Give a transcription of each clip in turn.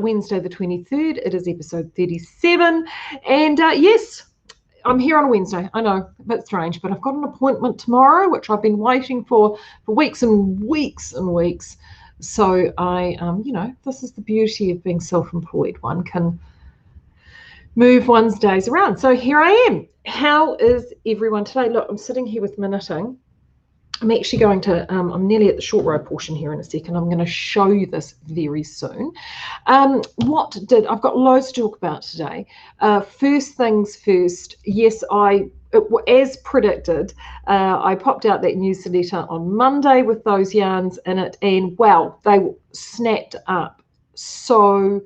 Wednesday the 23rd. It is episode 37. And yes, I'm here on a Wednesday. I know, a bit strange, but I've got an appointment tomorrow, which I've been waiting for weeks and weeks and weeks. So I, this is the beauty of being self-employed. One can move one's days around. So here I am. How is everyone today? Look, I'm sitting here with my knitting. I'm actually going to, I'm nearly at the short row portion here in a second. I'm going to show you this very soon. I've got loads to talk about today. First things first, yes, as predicted, I popped out that newsletter on Monday with those yarns in it, and wow, they snapped up so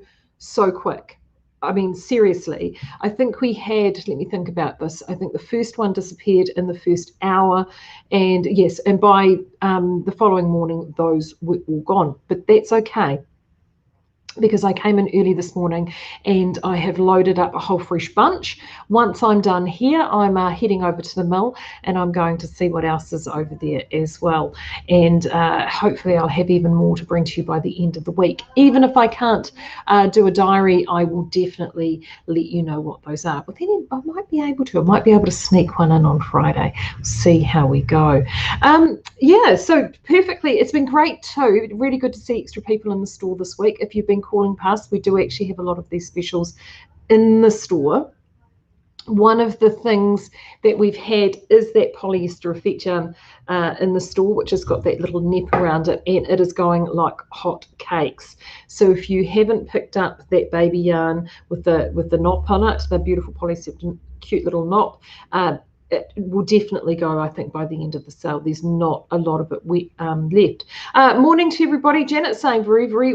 quick. I mean, seriously, I think we had, let me think about this. I think the first one disappeared in the first hour. And yes, and by the following morning, those were all gone. But that's okay, because I came in early this morning and I have loaded up a whole fresh bunch. Once I'm done here, I'm heading over to the mill and I'm going to see what else is over there as well. And hopefully I'll have even more to bring to you by the end of the week. Even if I can't do a diary, I will definitely let you know what those are. But then I might be able to sneak one in on Friday. See how we go. Yeah, so perfectly. It's been great too. Really good to see extra people in the store this week. If you've been calling past, we do actually have a lot of these specials in the store. One of the things that we've had is that polyester effect yarn in the store, which has got that little nip around it, and it is going like hot cakes. So if you haven't picked up that baby yarn with the knop on it, the beautiful polyester cute little knop, it will definitely go, I think, by the end of the sale. There's not a lot of it left. Morning to everybody. Janet's saying very, very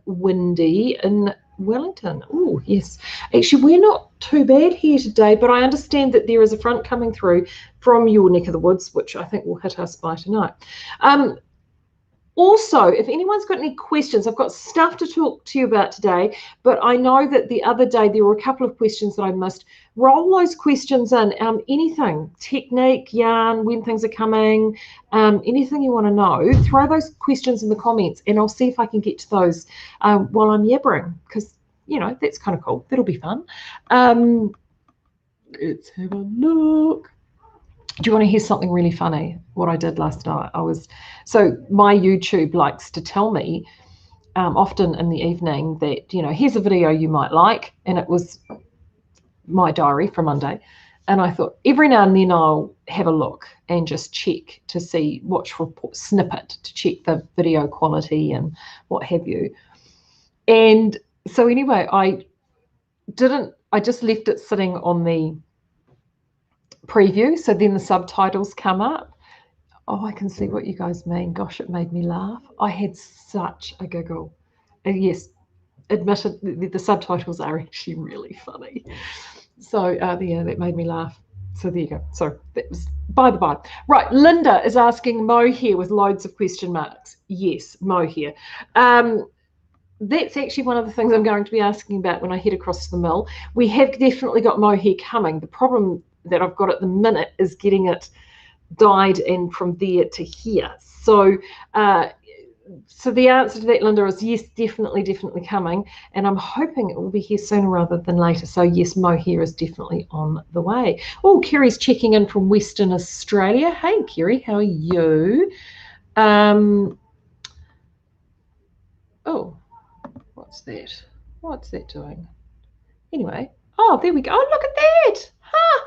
windy in Wellington. Oh, yes. Actually, we're not too bad here today, but I understand that there is a front coming through from your neck of the woods, which I think will hit us by tonight. Also, if anyone's got any questions, I've got stuff to talk to you about today, but I know that the other day there were a couple of questions that I missed. Roll those questions in, anything, technique, yarn, when things are coming, anything you want to know, throw those questions in the comments and I'll see if I can get to those while I'm yabbering, because, that's kind of cool. That'll be fun. Let's have a look. Do you want to hear something really funny? What I did last night, so my YouTube likes to tell me often in the evening that, here's a video you might like, and it was my diary for Monday. And I thought every now and then I'll have a look and just check to see, watch for a snippet to check the video quality and what have you. And so anyway, I just left it sitting on the preview, so then the subtitles come up. Oh, I can see what you guys mean. Gosh, it made me laugh. I had such a giggle. And yes, admitted the subtitles are actually really funny. So yeah, that made me laugh. So there you go. So that was by the by. Right, Linda is asking mohair with loads of question marks. Yes, mohair. That's actually one of the things I'm going to be asking about when I head across to the mill. We have definitely got mohair coming. The problem that I've got at the minute is getting it dyed and from there to here. So so the answer to that, Linda, is yes, definitely coming, and I'm hoping it will be here sooner rather than later. So yes, mohair is definitely on the way. Oh, Kerry's checking in from Western Australia. Hey Kerry, how are you? Oh, what's that doing? Anyway, oh, there we go. Oh, look at that. Huh.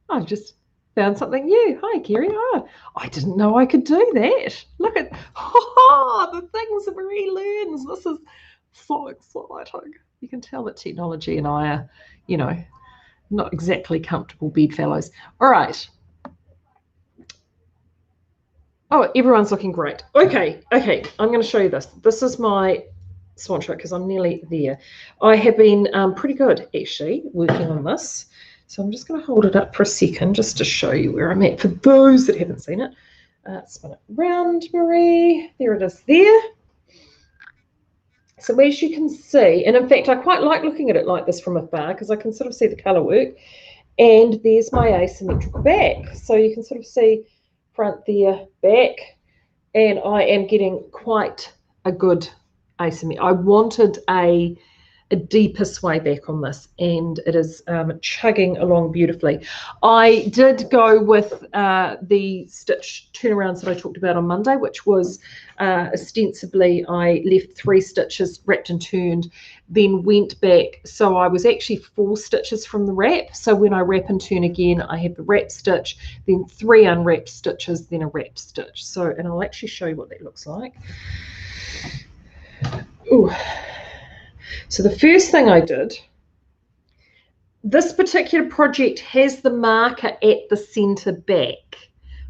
I've just found something new. Hi, Kerry. Oh, I didn't know I could do that. Look at the things that Marie learns. This is so exciting. You can tell that technology and I are, not exactly comfortable bedfellows. All right. Oh, everyone's looking great. Okay. I'm going to show you this. This is my swan stroke because I'm nearly there. I have been pretty good, actually, working on this. So I'm just going to hold it up for a second just to show you where I'm at for those that haven't seen it. Spin it round, Marie. There it is there. So as you can see, and in fact, I quite like looking at it like this from afar because I can sort of see the colour work. And there's my asymmetrical back. So you can sort of see front there, back. And I am getting quite a good asymmetric. I wanted a deeper sway back on this, and it is chugging along beautifully. I did go with the stitch turnarounds that I talked about on Monday, which was ostensibly I left 3 stitches wrapped and turned, then went back. So I was actually 4 stitches from the wrap. So when I wrap and turn again, I have the wrap stitch, then 3 unwrapped stitches, then a wrap stitch. So, and I'll actually show you what that looks like. Ooh. So the first thing I did, this particular project has the marker at the centre back.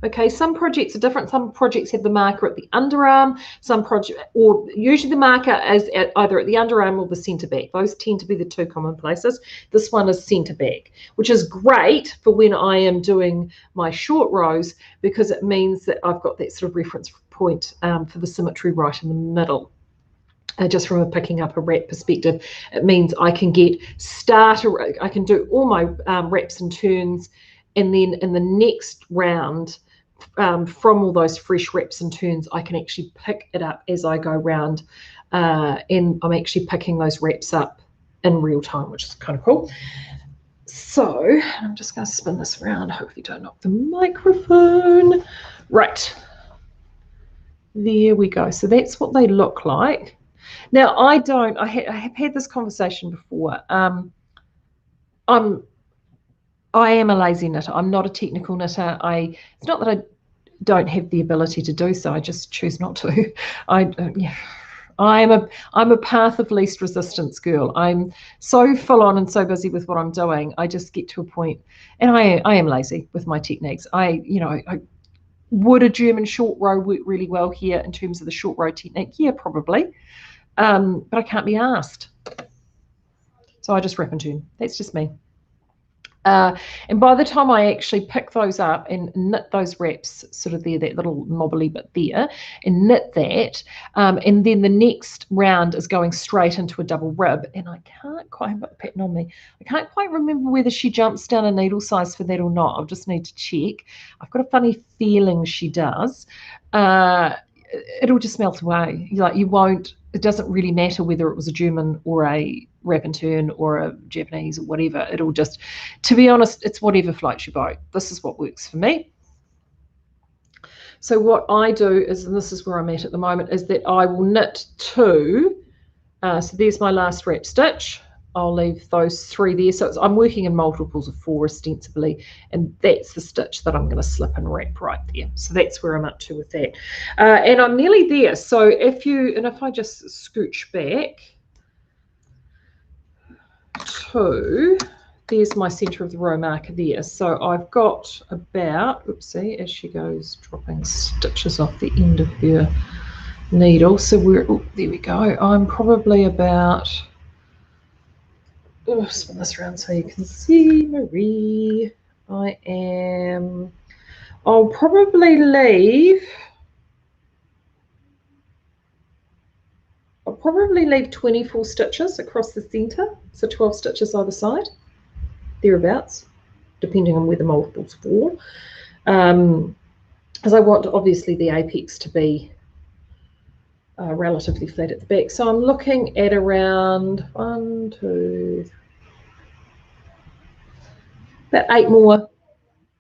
Okay, some projects are different. Some projects have the marker at the underarm. Some project, or usually the marker is at either at the underarm or the centre back. Those tend to be the 2 common places. This one is centre back, which is great for when I am doing my short rows, because it means that I've got that sort of reference point for the symmetry right in the middle. Just from a picking up a wrap perspective, it means I can I can do all my wraps and turns, and then in the next round, from all those fresh wraps and turns, I can actually pick it up as I go round, and I'm actually picking those wraps up in real time, which is kind of cool. So I'm just going to spin this around. Hopefully don't knock the microphone. Right, there we go. So that's what they look like. Now, I have had this conversation before. I am a lazy knitter. I'm not a technical knitter. It's not that I don't have the ability to do so. I just choose not to. I'm a path of least resistance girl. I'm so full on and so busy with what I'm doing. I just get to a point, and I am lazy with my techniques. Would a German short row work really well here in terms of the short row technique? Yeah, probably. But I can't be asked. So I just wrap and turn. That's just me. And by the time I actually pick those up and knit those wraps sort of there, that little knobbly bit there, and knit that, and then the next round is going straight into a double rib, and I can't quite have a pattern on me. I can't quite remember whether she jumps down a needle size for that or not. I'll just need to check. I've got a funny feeling she does. It'll just melt away. It doesn't really matter whether it was a German or a wrap and turn or a Japanese or whatever. It'll just, to be honest, it's whatever floats your boat. This is what works for me. So what I do is, and this is where I'm at the moment, is that I will knit 2. So there's my last wrap stitch. I'll leave those 3 there. So I'm working in multiples of 4 ostensibly, and that's the stitch that I'm going to slip and wrap right there. So that's where I'm up to with that. And I'm nearly there. So if I just scooch back to, there's my center of the row marker there. So I've got about, oopsie, as she goes dropping stitches off the end of her needle. So there we go. I'm probably about, spin this around so you can see, Marie. I'll probably leave 24 stitches across the center, so 12 stitches either side, thereabouts, depending on where the multiples fall. As I want, obviously, the apex to be relatively flat at the back. So I'm looking at around 1, 2, about 8 more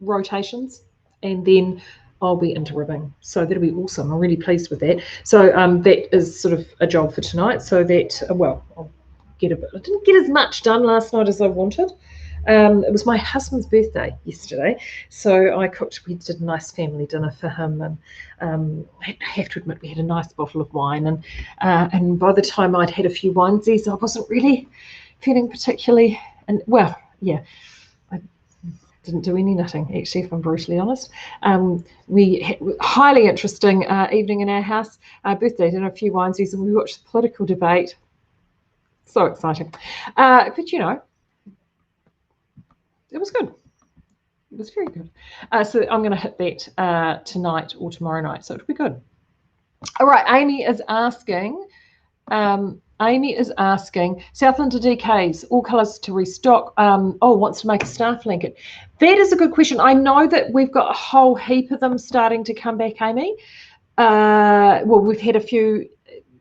rotations, and then I'll be into ribbing. So that'll be awesome. I'm really pleased with that. So that is sort of a job for tonight. So that, well, I'll get a bit. I didn't get as much done last night as I wanted. It was my husband's birthday yesterday, so I cooked. We did a nice family dinner for him, and I have to admit we had a nice bottle of wine. And by the time I'd had a few winesies, I wasn't really feeling particularly. And well, yeah. Didn't do any knitting, actually, if I'm brutally honest. We had a highly interesting evening in our house, birthday dinner, a few winesies, and we watched the political debate. So exciting. But, you know, it was good. It was very good. So I'm going to hit that tonight or tomorrow night, so it'll be good. All right, Amy is asking, Southland to DKs, all colours to restock. Wants to make a staff blanket. That is a good question. I know that we've got a whole heap of them starting to come back, Amy. Well, we've had a few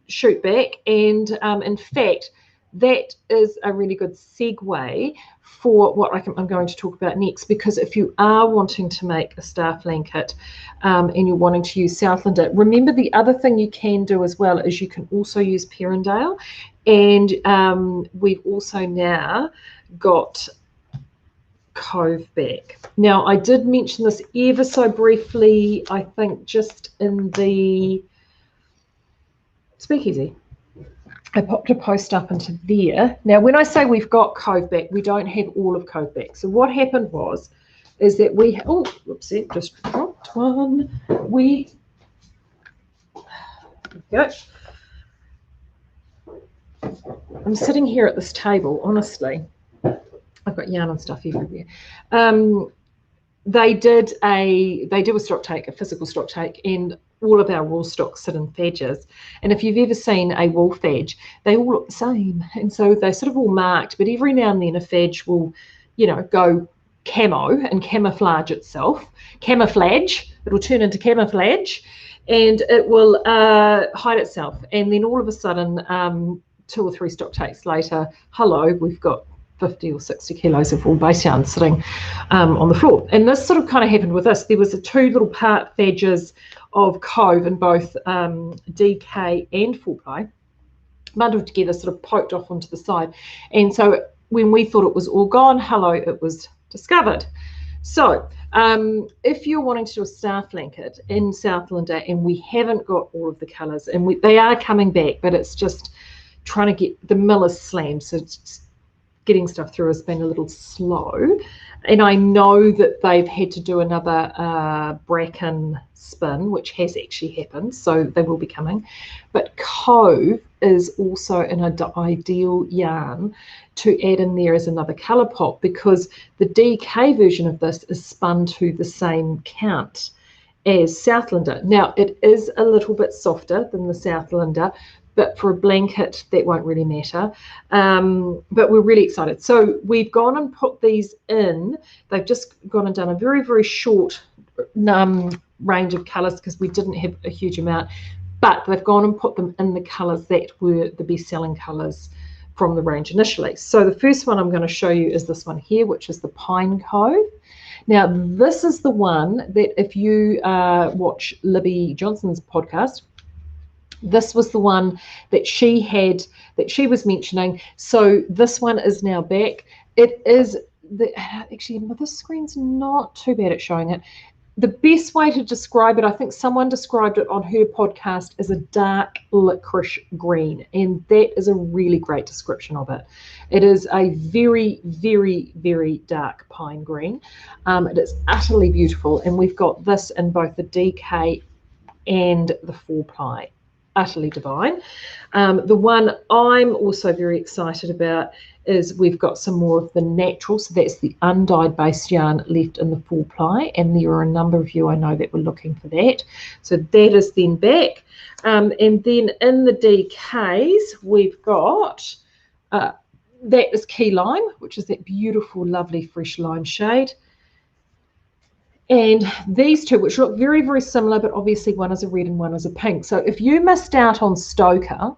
shoot back, and in fact, that is a really good segue for what I'm going to talk about next, because if you are wanting to make a staff blanket and you're wanting to use Southlander, remember the other thing you can do as well is you can also use Perrindale, and we've also now got Cove back. Now, I did mention this ever so briefly, I think just in the Speakeasy. I popped a post up into there. Now, when I say we've got Cove back, we don't have all of Cove back. So what happened is that we, oh, whoopsie, just dropped one. We go. I'm sitting here at this table, honestly. I've got yarn and stuff everywhere. They did a stock take, a physical stock take, and all of our wool stocks sit in fadges. And if you've ever seen a wool fadge, they all look the same. And so they're sort of all marked, but every now and then a fadge will, go camo and camouflage itself. Camouflage, it'll turn into camouflage, and it will hide itself. And then all of a sudden, 2 or 3 stock takes later, hello, we've got 50 or 60 kilos of wool base yarn sitting on the floor. And this sort of kind of happened with us. There was 2 little part fadges of Cove in both DK and full ply, bundled together, sort of poked off onto the side. And so when we thought it was all gone, hello, it was discovered. So if you're wanting to do a staff blanket in Southlander and we haven't got all of the colours, and they are coming back, but it's just trying to get the millers slammed, so it's getting stuff through has been a little slow. And I know that they've had to do another bracken spin, which has actually happened, so they will be coming. But Cove is also an ideal yarn to add in there as another colour pop, because the DK version of this is spun to the same count as Southlander. Now, it is a little bit softer than the Southlander, but for a blanket, that won't really matter. But we're really excited. So we've gone and put these in. They've just gone and done a very, very short range of colours because we didn't have a huge amount. But they've gone and put them in the colours that were the best-selling colours from the range initially. So the first one I'm going to show you is this one here, which is the Pine Cove. Now, this is the one that if you watch Libby Johnson's podcast, this was the one that she had, that she was mentioning. So this one is now back. It is, actually, this screen's not too bad at showing it. The best way to describe it, I think someone described it on her podcast as a dark licorice green, and that is a really great description of it. It is a very, very, very dark pine green. It is utterly beautiful, and we've got this in both the DK and the 4-ply. Utterly divine. The one I'm also very excited about is we've got some more of the natural, so that's the undyed base yarn left in the 4-ply, and there are a number of you I know that were looking for that. So that is then back. And then in the DKs, we've got that is Key Lime, which is that beautiful, lovely, fresh lime shade. And these two, which look very, very similar, but obviously one is a red and one is a pink. So if you missed out on Stoker,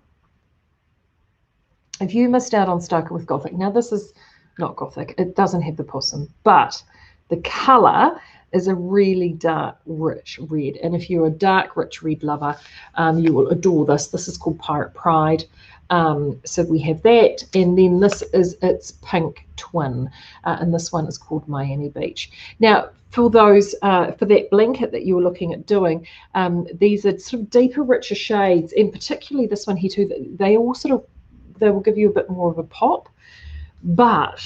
with Gothic, now this is not Gothic, it doesn't have the possum, but the colour is a really dark, rich red. And if you're a dark, rich red lover, you will adore this. This is called Pirate Pride. So we have that, and then this is its pink twin, and this one is called Miami Beach. Now, for those for that blanket that you were looking at doing, these are sort of deeper, richer shades, and particularly this one here too. They all they will give you a bit more of a pop. But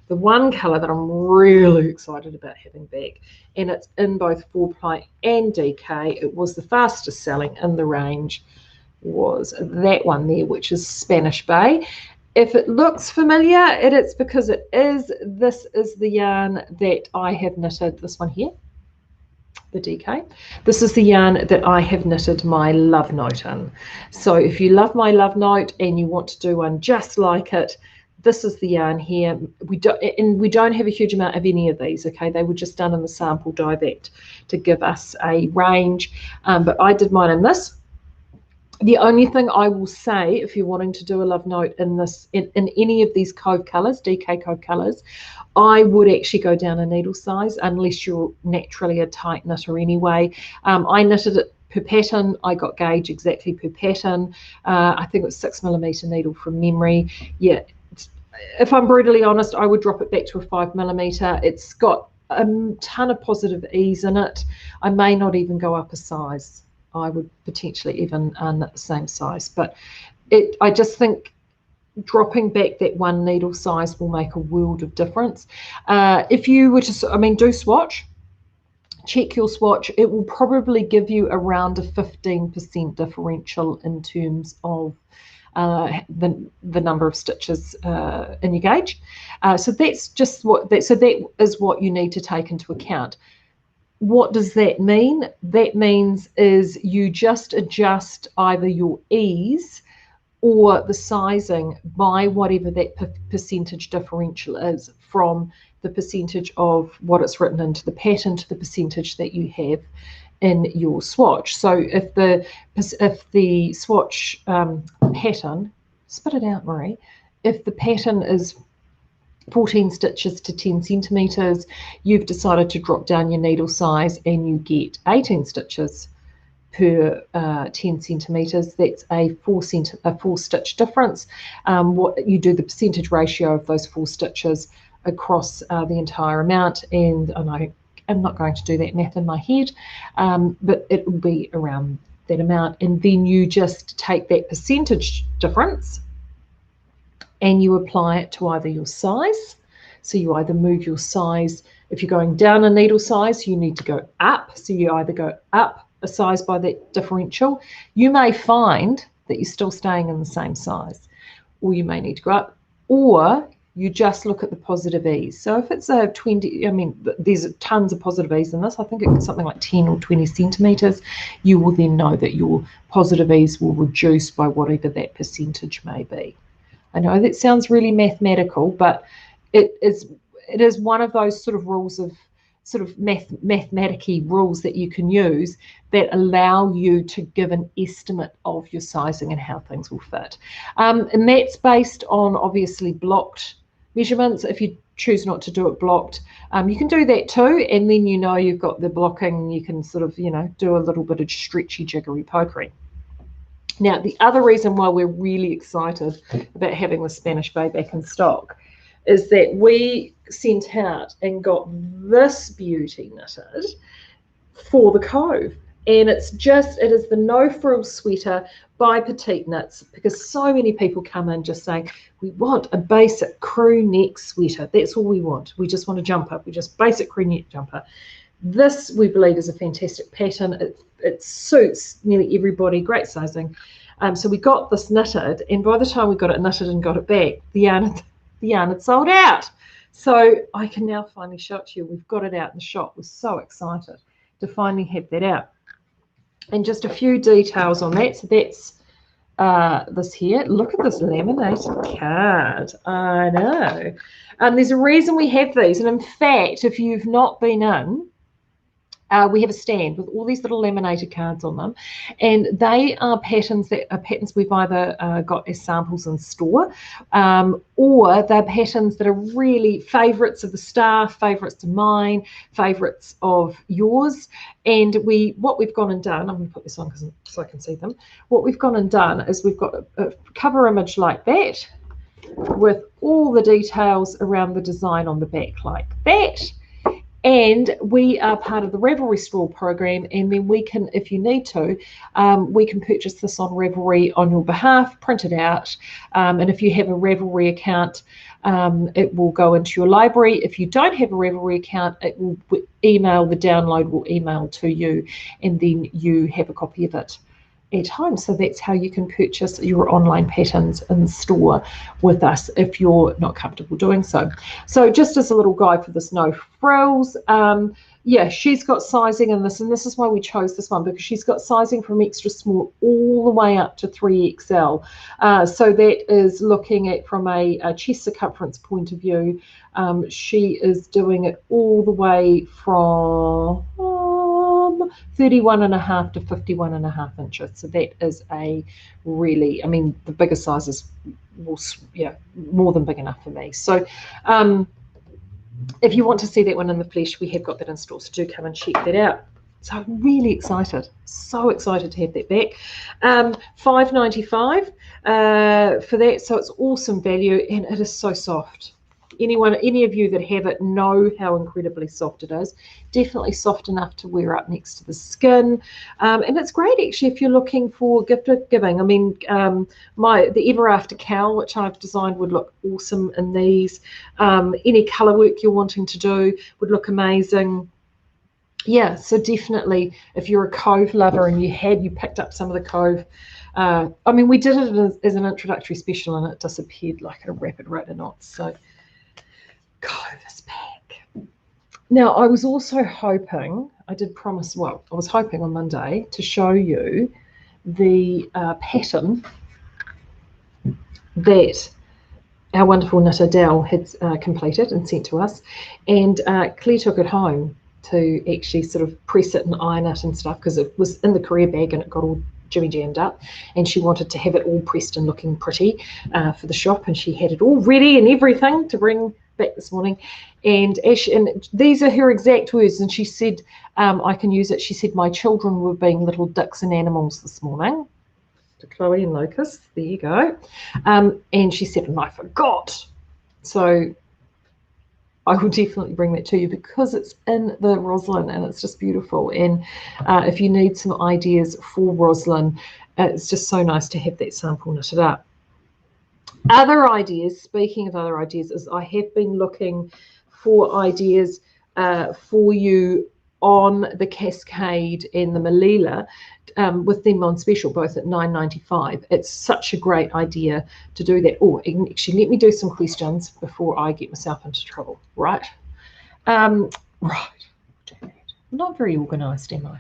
the one colour that I'm really excited about having back, and it's in both 4-ply and DK, it was the fastest selling in the range, was that one there, which is Spanish Bay. If it looks familiar, it's because it is. This is the yarn that I have knitted, this one here, the DK. This is the yarn that I have knitted my love note in. So if you love my love note and you want to do one just like it, this is the yarn here. We don't have a huge amount of any of these, okay? They were just done in the sample die vat to give us a range, but I did mine in this. The only thing I will say, if you're wanting to do a love note in this, in any of these Cove colours, DK Cove colours, I would actually go down a needle size unless you're naturally a tight knitter anyway. I knitted it per pattern. I got gauge exactly per pattern. I think it was 6mm needle from memory. Yeah, if I'm brutally honest, I would drop it back to a 5mm. It's got a ton of positive ease in it. I may not even go up a size. I would potentially even knit the same size, but I just think dropping back that one needle size will make a world of difference. If you were to, do swatch, check your swatch. It will probably give you around a 15% differential in terms of the number of stitches in your gauge. So that's just that is what you need to take into account. What does that mean? That means is you just adjust either your ease or the sizing by whatever that percentage differential is, from the percentage of what it's written into the pattern to the percentage that you have in your swatch. So if the swatch pattern, spit it out, Marie, if the pattern is 14 stitches to 10 centimeters, you've decided to drop down your needle size and you get 18 stitches per 10 centimeters. That's a 4 stitch difference. What you do, the percentage ratio of those 4 stitches across the entire amount, and I'm not going to do that math in my head, but it will be around that amount, and then you just take that percentage difference and you apply it to either your size. So you either move your size. If you're going down a needle size, you need to go up. So you either go up a size by that differential. You may find that you're still staying in the same size, or you may need to go up, or you just look at the positive ease. So if it's a 20, there's tons of positive ease in this. I think it's something like 10 or 20 centimeters. You will then know that your positive ease will reduce by whatever that percentage may be. I know that sounds really mathematical, but it is one of those sort of rules of mathematical rules that you can use that allow you to give an estimate of your sizing and how things will fit. And that's based on obviously blocked measurements. If you choose not to do it blocked, you can do that too, and then you've got the blocking, you can do a little bit of stretchy jiggery pokery. Now, the other reason why we're really excited about having the Spanish Bay back in stock is that we sent out and got this beauty knitted for the Cove. And it is the No Frills sweater by Petite Knits, because so many people come in just saying, we want a basic crew neck sweater. That's all we want. We just want a jumper. We just basic crew neck jumper. This, we believe, is a fantastic pattern. It suits nearly everybody, great sizing. So we got this knitted, and by the time we got it knitted and got it back, the yarn had sold out. So I can now finally show it to you. We've got it out in the shop. We're so excited to finally have that out. And just a few details on that. So that's this here. Look at this laminated card. I know. There's a reason we have these. And in fact, if you've not been in, we have a stand with all these little laminated cards on them, and they are patterns we've either got as samples in store, or they're patterns that are really favourites of the staff, favourites of mine, favourites of yours. And what we've gone and done, I'm going to put this on so I can see them. What we've gone and done is we've got a cover image like that with all the details around the design on the back like that. And we are part of the Ravelry Store program, and then we can, if you need to, we can purchase this on Ravelry on your behalf, print it out, and if you have a Ravelry account, it will go into your library. If you don't have a Ravelry account, it will the download will email to you, and then you have a copy of it at home. So that's how you can purchase your online patterns in store with us if you're not comfortable doing so. So just as a little guide for this No Frills, yeah, she's got sizing in this, and this is why we chose this one, because she's got sizing from extra small all the way up to 3XL. So that is looking at from a chest circumference point of view. She is doing it all the way from 31.5 to 51.5 inches. So that is a really, I mean, the bigger sizes will, yeah, more than big enough for me. So if you want to see that one in the flesh, we have got that in store, so do come and check that out. So I'm really excited, so excited to have that back. $5.95 for that, so it's awesome value, and it is so soft. Any of you that have it know how incredibly soft it is. Definitely soft enough to wear up next to the skin, and it's great actually if you're looking for gift giving. I mean, the Ever After cowl, which I've designed, would look awesome in these. Any colour work you're wanting to do would look amazing. Yeah, so definitely if you're a Cove lover and you picked up some of the Cove, I mean, we did it as an introductory special and it disappeared like a rapid rate of knots. So Cove is back. Now, I was also hoping, I was hoping on Monday to show you the pattern that our wonderful knitter Dell had completed and sent to us. And Claire took it home to actually sort of press it and iron it and stuff, because it was in the courier bag and it got all jimmy jammed up, and she wanted to have it all pressed and looking pretty for the shop, and she had it all ready and everything to bring back this morning. And these are her exact words, and she said, I can use it. She said, my children were being little dicks and animals this morning. To Chloe and Lucas, there you go. And she said, and I forgot. So I will definitely bring that to you because it's in the roslyn and it's just beautiful. And if you need some ideas for roslyn, it's just so nice to have that sample knitted up. Other ideas, speaking of other ideas, is I have been looking for ideas for you on the Cascade and the Malila, with them on special, both at $9.95. It's such a great idea to do that. Oh, actually, let me do some questions before I get myself into trouble. Right. Right. I'm not very organised, am I?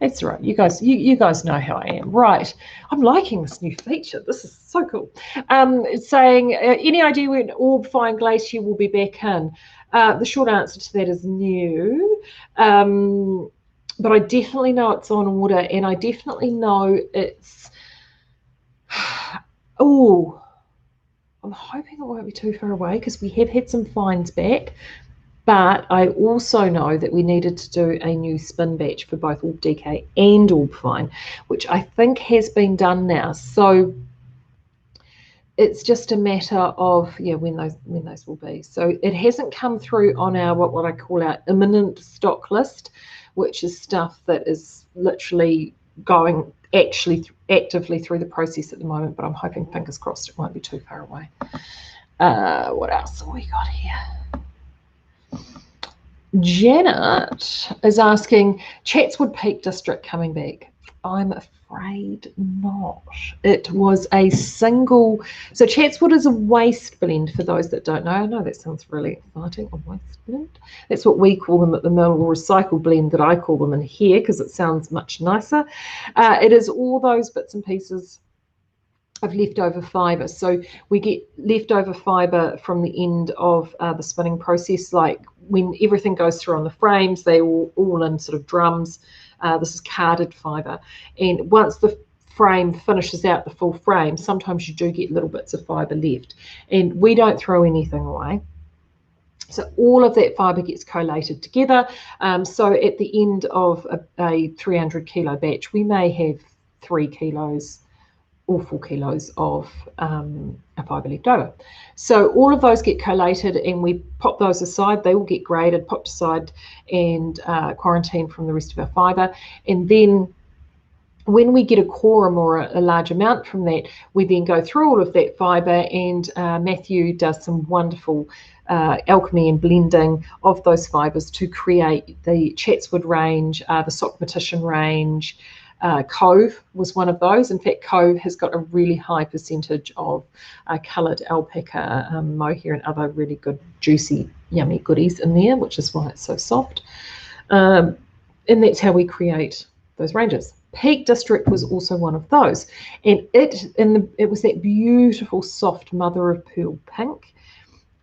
That's right. You guys know how I am. Right. I'm liking this new feature. This is so cool. It's saying, any idea when Orb Fine Glacier will be back in? The short answer to that is no. But I definitely know it's on order, and I definitely know it's... Oh, I'm hoping it won't be too far away because we have had some finds back. But I also know that we needed to do a new spin batch for both Orb DK and Orb Fine, which I think has been done now. So it's just a matter of when those will be. So it hasn't come through on our what I call our imminent stock list, which is stuff that is literally going actively through the process at the moment. But I'm hoping, fingers crossed, it won't be too far away. What else have we got here? Janet is asking, Chatswood Peak District coming back? I'm afraid not. It was a single... So Chatswood is a waste blend, for those that don't know. I know that sounds really exciting, a waste blend. That's what we call them at the mill, or recycle blend that I call them in here, because it sounds much nicer. It is all those bits and pieces of leftover fibre. So we get leftover fibre from the end of the spinning process, like when everything goes through on the frames, they all in sort of drums. This is carded fibre, and once the frame finishes out the full frame, sometimes you do get little bits of fibre left, and we don't throw anything away. So all of that fibre gets collated together. So at the end of a 300 kilo batch, we may have 3 kilos or 4 kilos of a fibre left over. So all of those get collated and we pop those aside. They all get graded, popped aside, and quarantined from the rest of our fibre. And then when we get a quorum or a large amount from that, we then go through all of that fibre, and Matthew does some wonderful alchemy and blending of those fibres to create the Chatswood range, the Sock Petition range. Cove was one of those. In fact, Cove has got a really high percentage of coloured alpaca, mohair, and other really good, juicy, yummy goodies in there, which is why it's so soft. And that's how we create those ranges. Peak District was also one of those, and it was that beautiful, soft mother of pearl pink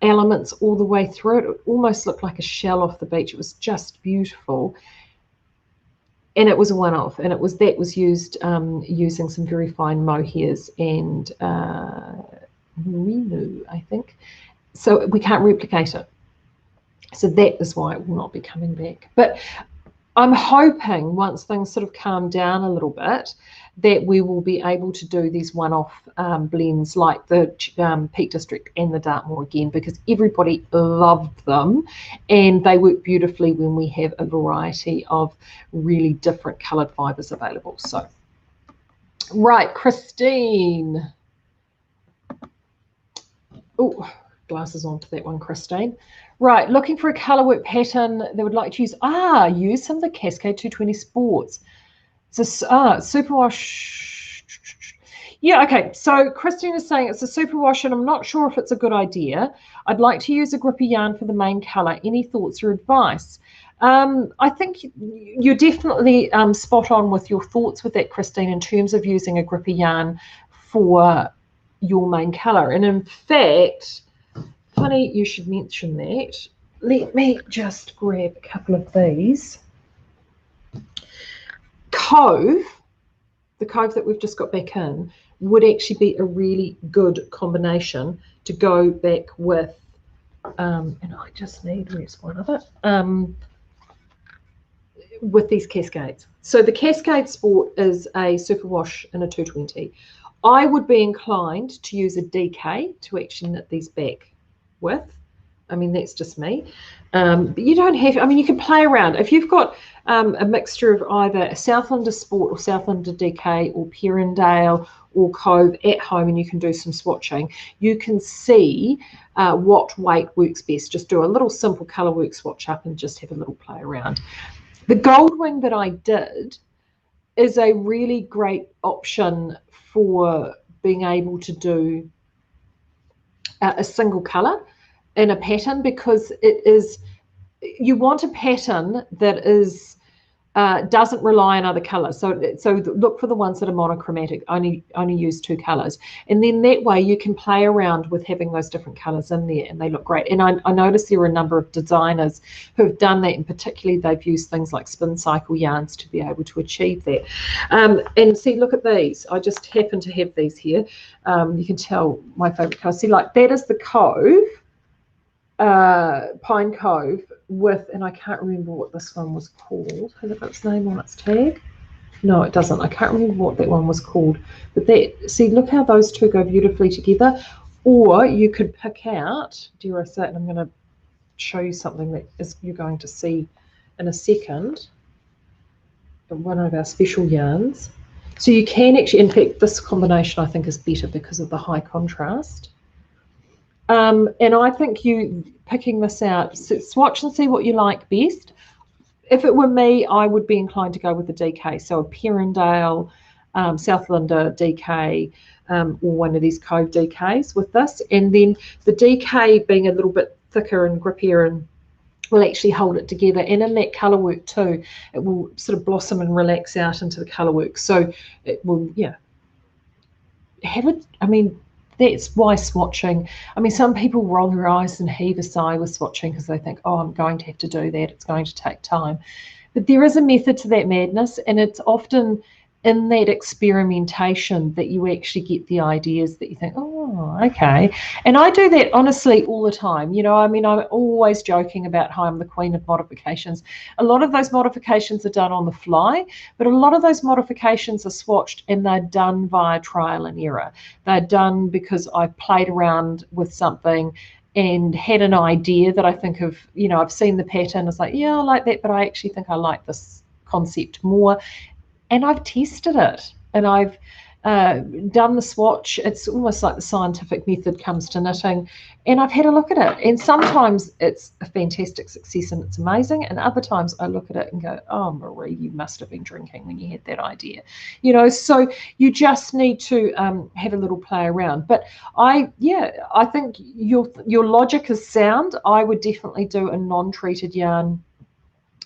elements all the way through it. It almost looked like a shell off the beach. It was just beautiful. and it was a one-off, and that was used using some very fine mohairs and merino, I think. So we can't replicate it. So that is why it will not be coming back. But I'm hoping once things sort of calm down a little bit, that we will be able to do these one-off blends like the Peak District and the Dartmoor again, because everybody loved them, and they work beautifully when we have a variety of really different coloured fibres available. So, right, Christine. Oh, glasses on for that one, Christine. Right, looking for a colourwork pattern they would like to use. Use some of the Cascade 220 Sports. It's a superwash. Yeah, okay. So Christine is saying it's a superwash, and I'm not sure if it's a good idea. I'd like to use a grippy yarn for the main colour. Any thoughts or advice? I think you're definitely spot on with your thoughts with that, Christine, in terms of using a grippy yarn for your main colour. And in fact, funny you should mention that. Let me just grab a couple of these. Cove, the Cove that we've just got back in, would actually be a really good combination to go back with, and I just need, where's one of it, with these Cascades. So the Cascade Sport is a superwash in a 220. I would be inclined to use a DK to actually knit these back with. I mean, that's just me. But you don't have, I mean, you can play around. If you've got a mixture of either a Southlander Sport or Southlander DK or Perrindale or Cove at home, and you can do some swatching, you can see what weight works best. Just do a little simple colour work swatch up and just have a little play around. The Goldwing that I did is a really great option for being able to do a single colour in a pattern, because it is, you want a pattern that is doesn't rely on other colours. So look for the ones that are monochromatic, only use two colours, and then that way you can play around with having those different colours in there, and they look great. And I noticed there are a number of designers who have done that, and particularly they've used things like spin cycle yarns to be able to achieve that. And see, look at these. I just happen to have these here. You can tell my favourite colour. See, like that is the Cove. Pine Cove with, and I can't remember what this one was called. Has it got its name on its tag? No, it doesn't. I can't remember what that one was called. But that, see, look how those two go beautifully together. Or you could pick out, dare I say it, and I'm going to show you something that is you're going to see in a second. One of our special yarns. So you can actually, in fact, this combination I think is better because of the high contrast. And I think you picking this out, swatch and see what you like best. If it were me, I would be inclined to go with the DK. So a Perrindale, Southlander DK, or one of these Cove DKs with this. And then the DK being a little bit thicker and grippier and will actually hold it together. And in that colour work too, it will sort of blossom and relax out into the colour work. So it will, yeah, have it, I mean, that's why swatching, I mean, some people roll their eyes and heave a sigh with swatching because they think, oh, I'm going to have to do that. It's going to take time. But there is a method to that madness, and it's often in that experimentation that you actually get the ideas that you think, oh, okay. And I do that honestly all the time. You know, I mean, I'm always joking about how I'm the queen of modifications. A lot of those modifications are done on the fly, but a lot of those modifications are swatched and they're done via trial and error. They're done because I played around with something and had an idea that I think of, you know, I've seen the pattern. It's like, yeah, I like that, but I actually think I like this concept more. And I've tested it, and I've done the swatch. It's almost like the scientific method comes to knitting, and I've had a look at it. And sometimes it's a fantastic success and it's amazing, and other times I look at it and go, oh, Marie, you must have been drinking when you had that idea. You know, so you just need to have a little play around. But I think your logic is sound. I would definitely do a non-treated yarn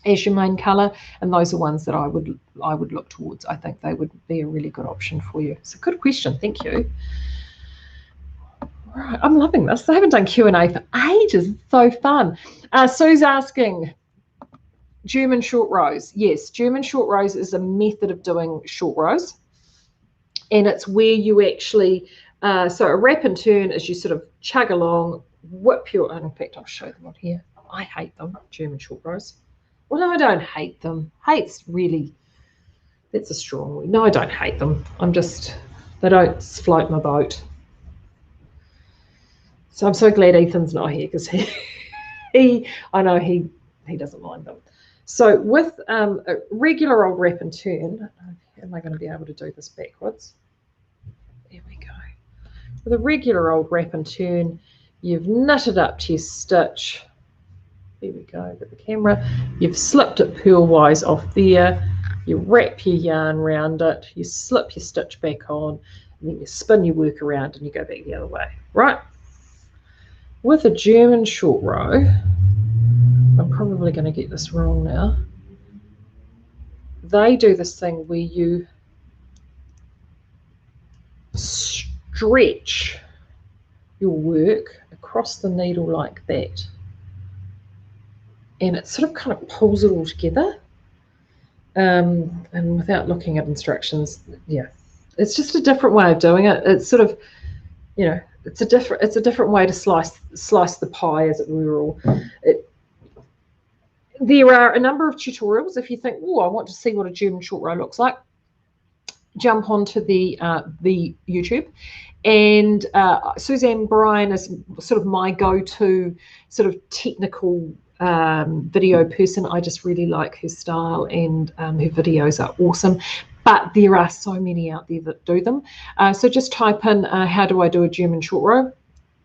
as your main colour, and those are ones that I would look towards. I think they would be a really good option for you. It's a good question, thank you. Right, I'm loving this. I haven't done Q&A for ages. It's so fun. Sue's asking, German short rows. Yes, German short rows is a method of doing short rows. And it's where you actually, so a wrap and turn is you sort of chug along, whip your, in fact, I'll show them on here. I hate them, German short rows. Well, no, I don't hate them. Hate's really, that's a strong word. No, I don't hate them. I'm just, they don't float my boat. So I'm so glad Ethan's not here because I know he doesn't mind them. So with a regular old wrap and turn, am I going to be able to do this backwards? There we go. With a regular old wrap and turn, you've knitted up to your stitch. There we go, with the camera. You've slipped it purlwise off there. You wrap your yarn around it. You slip your stitch back on. And then you spin your work around and you go back the other way. Right? With a German short row, I'm probably going to get this wrong now. They do this thing where you stretch your work across the needle like that. And it sort of kind of pulls it all together. And without looking at instructions, yeah, it's just a different way of doing it. It's sort of, you know, it's a different way to slice the pie, as it were. There are a number of tutorials. If you think, oh, I want to see what a German short row looks like, jump onto the YouTube. And Suzanne Bryan is sort of my go-to sort of technical video person. I just really like her style, and her videos are awesome. But there are so many out there that do them. So just type in how do I do a German short row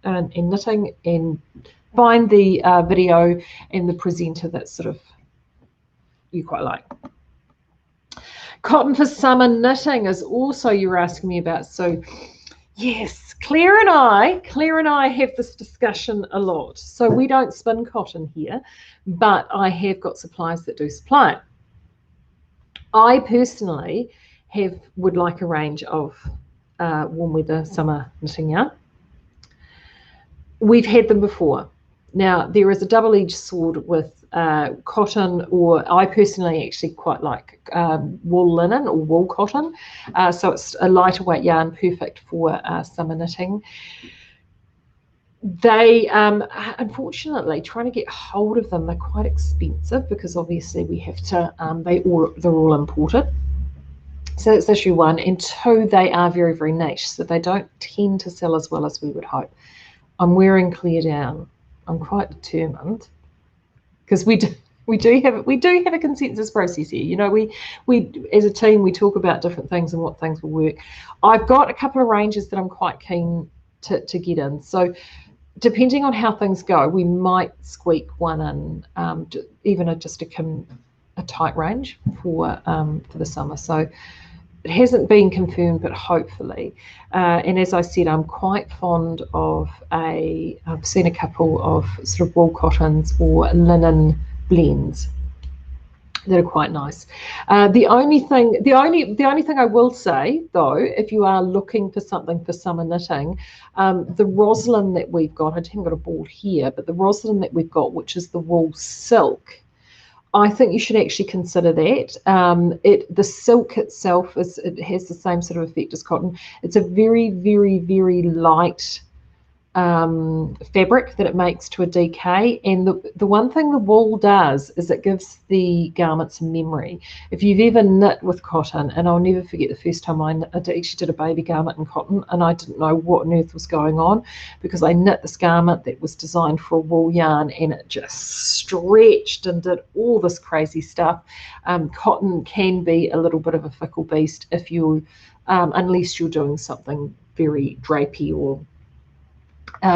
in knitting, and find the video and the presenter that sort of you quite like. Cotton for summer knitting is also you're asking me about. So yes, Claire and I have this discussion a lot. So we don't spin cotton here, but I have got suppliers that do supply it. I personally would like a range of warm weather summer knitting yarn. We've had them before. Now, there is a double-edged sword with cotton, or I personally actually quite like wool linen or wool cotton. So it's a lighter weight yarn, perfect for summer knitting. They, unfortunately, trying to get hold of them, they're quite expensive because obviously we have to, they're all imported. So that's issue one. And two, they are very, very niche. So they don't tend to sell as well as we would hope. I'm wearing clear down. I'm quite determined because we do have a consensus process here. You know, we as a team, we talk about different things and what things will work. I've got a couple of ranges that I'm quite keen to get in. So depending on how things go, we might squeak one in, even just a tight range for the summer. So it hasn't been confirmed, but hopefully. And as I said, I'm quite fond of I've seen a couple of sort of wool cottons or linen blends that are quite nice. The only thing I will say though, if you are looking for something for summer knitting, the roslyn that we've got, I haven't got a board here, but the roslyn that we've got, which is the wool silk, I think you should actually consider that. The silk itself it has the same sort of effect as cotton. It's a very, very, very light fabric that it makes to a DK, and the one thing the wool does is it gives the garments memory. If you've ever knit with cotton, and I'll never forget the first time I actually did a baby garment in cotton, and I didn't know what on earth was going on because I knit this garment that was designed for a wool yarn, and it just stretched and did all this crazy stuff. Cotton can be a little bit of a fickle beast if you unless you're doing something very drapey or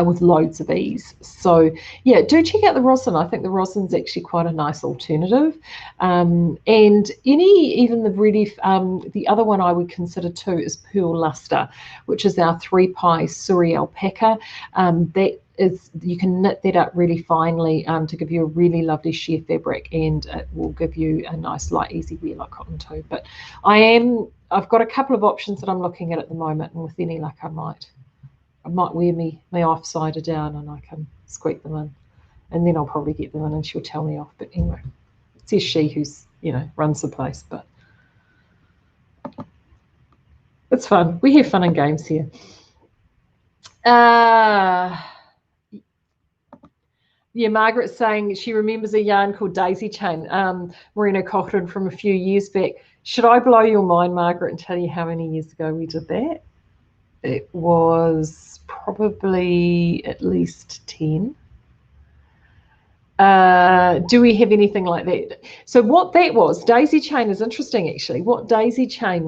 with loads of ease. So yeah, do check out the roslyn. I think the roslyn's actually quite a nice alternative. And even the really the other one I would consider too is Pearl Luster, which is our 3-ply Suri alpaca. That is, you can knit that up really finely to give you a really lovely sheer fabric, and it will give you a nice light easy wear like cotton too. But I've got a couple of options that I'm looking at the moment, and with any luck I might wear my off-sider down and I can squeak them in, and then I'll probably get them in and she'll tell me off. But anyway, says she who's, runs the place, but it's fun. We have fun and games here. Yeah, Margaret's saying she remembers a yarn called Daisy Chain, Merino Cotton from a few years back. Should I blow your mind, Margaret, and tell you how many years ago we did that? It was probably at least 10. Do we have anything like that? So what that was, Daisy Chain is interesting actually. What Daisy Chain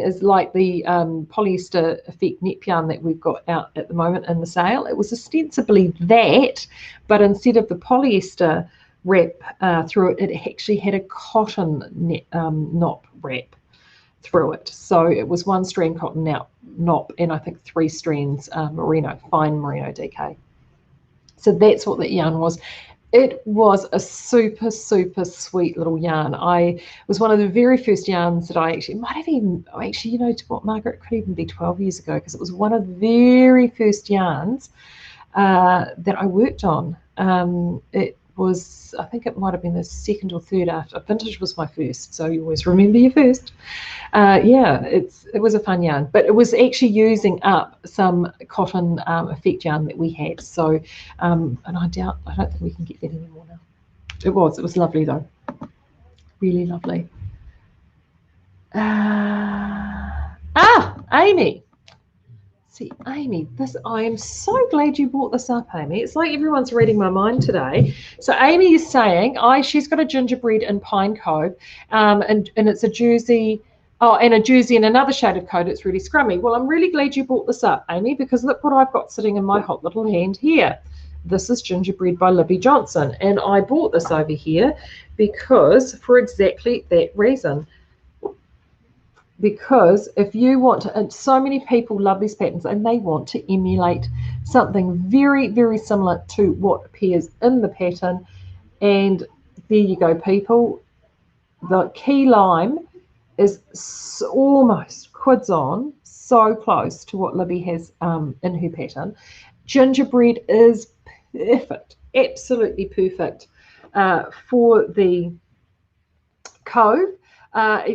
is like the polyester effect net yarn that we've got out at the moment in the sale. It was ostensibly that, but instead of the polyester wrap through it, it actually had a cotton knop wrap through it. So it was 1 strand cotton knop and I think 3 strands merino, fine merino DK. So that's what that yarn was. It was a super, super sweet little yarn. It was one of the very first yarns that you know what, Margaret, it could even be 12 years ago, because it was one of the very first yarns that I worked on. It was, I think it might have been the second or third after. Vintage was my first, so you always remember your first. Yeah, it was a fun yarn, but it was actually using up some cotton effect yarn that we had. So, and I don't think we can get that anymore now. It was lovely though, really lovely. Amy. See, Amy, I am so glad you brought this up, Amy. It's like everyone's reading my mind today. So Amy is saying, she's got a gingerbread in Pine Cove, and it's a jersey. Oh, and a jersey in another shade of coat. It's really scrummy. Well, I'm really glad you brought this up, Amy, because look what I've got sitting in my hot little hand here. This is Gingerbread by Libby Johnson, and I bought this over here because for exactly that reason. Because if you want to, and so many people love these patterns and they want to emulate something very, very similar to what appears in the pattern. And there you go, people. The key lime is almost quids on, so close to what Libby has in her pattern. Gingerbread is perfect, absolutely perfect for the Cove.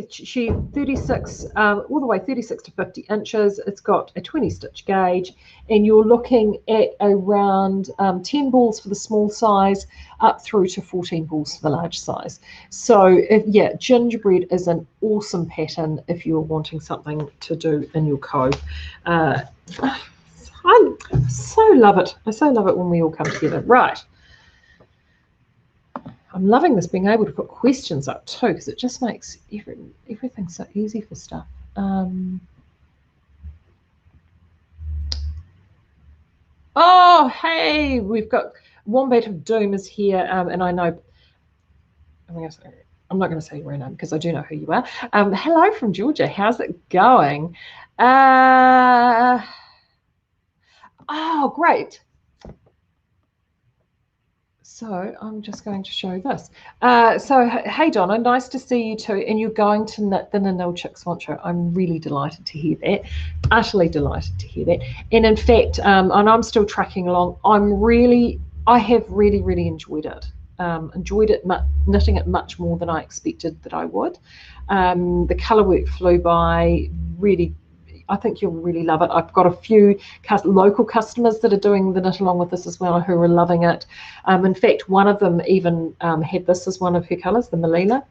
She 36 all the way 36 to 50 inches. It's got a 20 stitch gauge, and you're looking at around 10 balls for the small size up through to 14 balls for the large size. So yeah, Gingerbread is an awesome pattern if you're wanting something to do in your Cove. I so love it. I so love it when we all come together. Right. I'm loving this, being able to put questions up too, because it just makes everything so easy for stuff. Oh, hey, we've got Wombat of Doom is here, and I know, I'm not going to say your name because I do know who you are. Hello from Georgia. How's it going? Oh, great. So I'm just going to show this. So, hey, Donna, nice to see you too. And you're going to knit the Nanil Chick Swatch show. I'm really delighted to hear that. Utterly delighted to hear that. And in fact, and I'm still tracking along, I have really, really enjoyed it. Enjoyed it, knitting it much more than I expected that I would. The colour work flew by, really. I think you'll really love it. I've got a few local customers that are doing the knit along with this as well, who are loving it. In fact, one of them even had this as one of her colours, the Melila.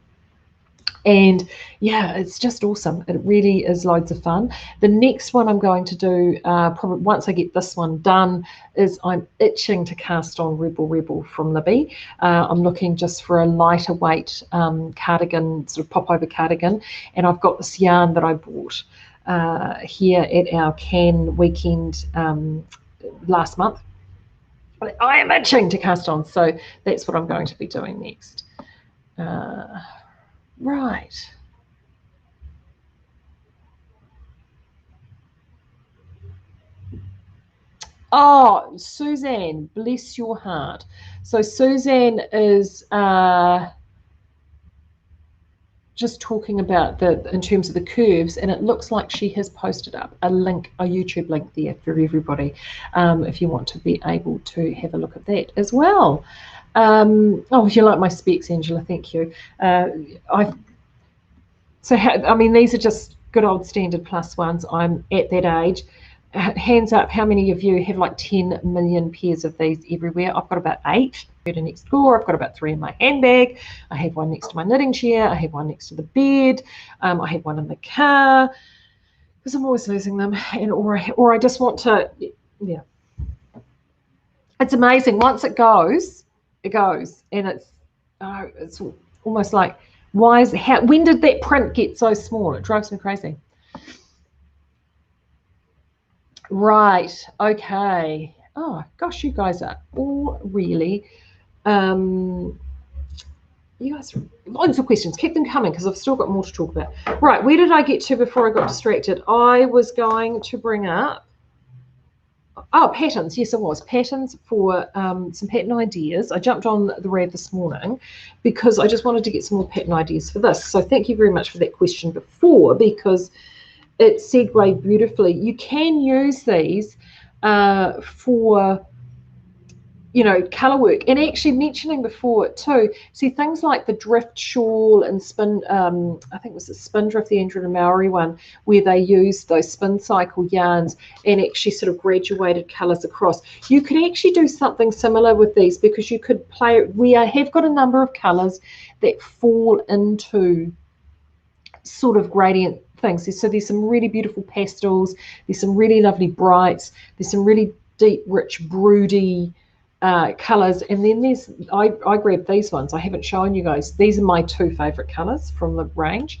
And yeah, it's just awesome. It really is loads of fun. The next one I'm going to do, probably once I get this one done, is I'm itching to cast on Rebel from Libby. I'm looking just for a lighter weight cardigan, sort of pop over cardigan. And I've got this yarn that I bought here at our Cannes weekend last month. I am itching to cast on, so that's what I'm going to be doing next. Right. Oh, Suzanne, bless your heart. So Suzanne is just talking about in terms of the curves, and it looks like she has posted up a link, a YouTube link there for everybody, if you want to be able to have a look at that as well. Oh, you like my specs, Angela? Thank you. I mean, these are just good old standard plus ones. I'm at that age. Hands up, how many of you have like 10 million pairs of these everywhere? I've got about 8 next door. I've got about 3 in my handbag. I have one next to my knitting chair. I have one next to the bed. I have one in the car because I'm always losing them, and or I just want to, yeah. It's amazing. Once it goes, and it's almost like, when did that print get so small? It drives me crazy. Right. Okay. Oh gosh, you guys are all really, you guys, loads of questions. Keep them coming because I've still got more to talk about. Right. Where did I get to before I got distracted? I was going to bring up, patterns. Yes, it was patterns for some pattern ideas. I jumped on the Rav this morning because I just wanted to get some more pattern ideas for this. So thank you very much for that question before, because it segued beautifully. You can use these for, colour work. And actually mentioning before too, see things like the drift shawl and spin, I think it was the Spindrift, the Andrew and Maori one, where they used those spin cycle yarns and actually sort of graduated colours across. You could actually do something similar with these, because you could play, we have got a number of colours that fall into sort of gradient things. So there's some really beautiful pastels, there's some really lovely brights, there's some really deep, rich, broody colours, and then there's, I grabbed these ones. I haven't shown you guys. These are my 2 favourite colours from the range,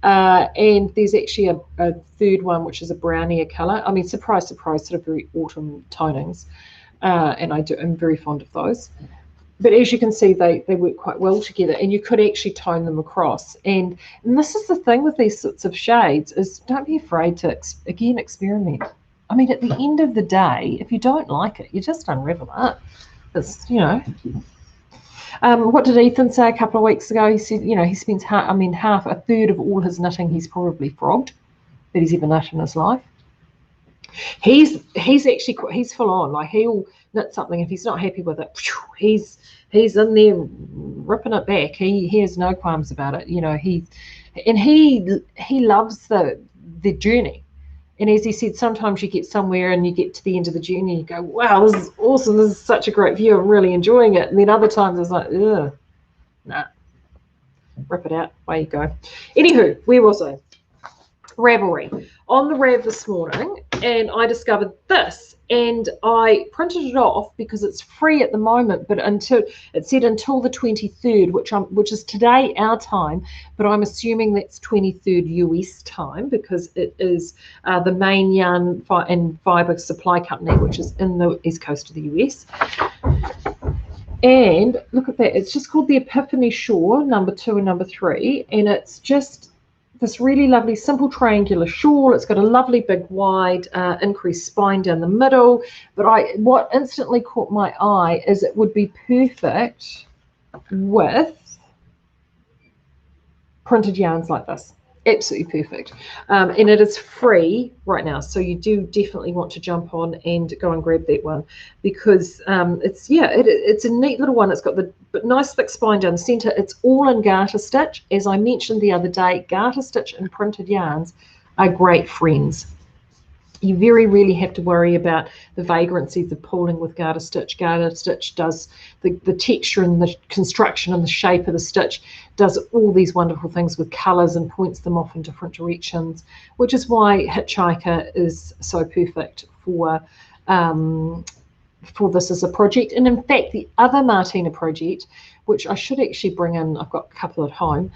and there's actually a third one which is a brownier colour. I mean, surprise, surprise, sort of very autumn tonings, and I'm very fond of those. But as you can see, they work quite well together, and you could actually tone them across. And this is the thing with these sorts of shades, is don't be afraid to, again, experiment. I mean, at the end of the day, if you don't like it, you just unravel it. It's, what did Ethan say a couple of weeks ago? He said, he spends a third of all his knitting he's probably frogged that he's ever knit in his life. He's full on. Like, he'll knit something, if he's not happy with it, he's in there ripping it back. He has no qualms about it. He loves the journey. And as he said, sometimes you get somewhere and you get to the end of the journey and you go, wow, this is awesome, this is such a great view, I'm really enjoying it. And then other times it's like, ugh, nah, rip it out, away you go. Anywho, where was I? Ravelry. On the Rav this morning, and I discovered this, and I printed it off because it's free at the moment, but until the 23rd, which is today our time, but I'm assuming that's 23rd US time, because it is the main yarn and fibre supply company, which is in the east coast of the US. And look at that, it's just called the Epiphany Shawl, number 2 and number 3, and it's just this really lovely simple triangular shawl. It's got a lovely big wide increased spine down the middle, but what instantly caught my eye is it would be perfect with printed yarns like this. Absolutely perfect. And it is free right now, so you do definitely want to jump on and go and grab that one, because it's a neat little one. It's got the nice thick spine down the center. It's all in garter stitch. As I mentioned the other day, garter stitch and printed yarns are great friends. You very rarely have to worry about the vagrancies of pulling with garter stitch. Garter stitch does the texture and the construction and the shape of the stitch, does all these wonderful things with colours and points them off in different directions, which is why Hitchhiker is so perfect for this as a project. And in fact, the other Martina project, which I should actually bring in, I've got a couple at home,